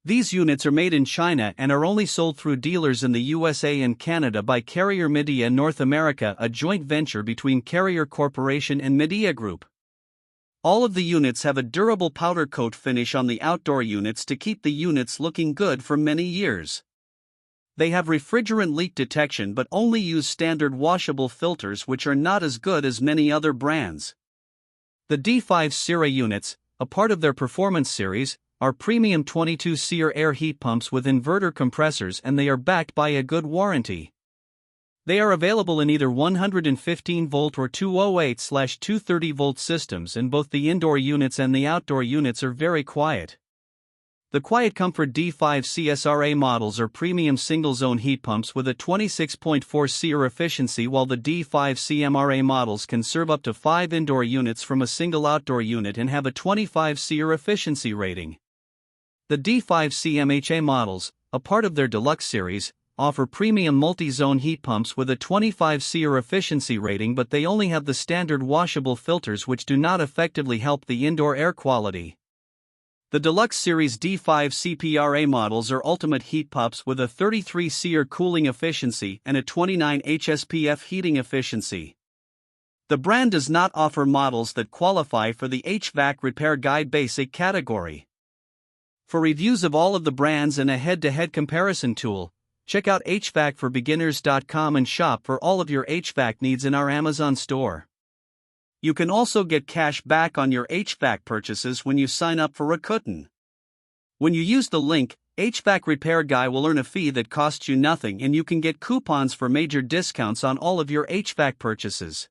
These units are made in China and are only sold through dealers in the USA and Canada by Carrier Media North America, a joint venture between Carrier Corporation and Media Group. All of the units have a durable powder coat finish on the outdoor units to keep the units looking good for many years. They have refrigerant leak detection but only use standard washable filters, which are not as good as many other brands. The D5CERAH units, a part of their Performance Series, are premium 22-SEER air heat pumps with inverter compressors, and they are backed by a good warranty. They are available in either 115-volt or 208/230-volt systems, and both the indoor units and the outdoor units are very quiet. The QuietComfort D5CSRA models are premium single-zone heat pumps with a 26.4 SEER efficiency, while the D5CMHA models can serve up to 5 indoor units from a single outdoor unit and have a 25 SEER efficiency rating. The D5CMHA models, a part of their Deluxe Series, offer premium multi-zone heat pumps with a 25 SEER efficiency rating, but they only have the standard washable filters, which do not effectively help the indoor air quality. The Deluxe Series D5CRA models are ultimate heat pumps with a 33 SEER cooling efficiency and a 29 HSPF heating efficiency. The brand does not offer models that qualify for the HvacRepairGuy basic category. For reviews of all of the brands and a head-to-head comparison tool, check out HvacForBeginners.com and shop for all of your HVAC needs in our Amazon store. You can also get cash back on your HVAC purchases when you sign up for Rakuten. When you use the link, HvacRepairGuy will earn a fee that costs you nothing, and you can get coupons for major discounts on all of your HVAC purchases.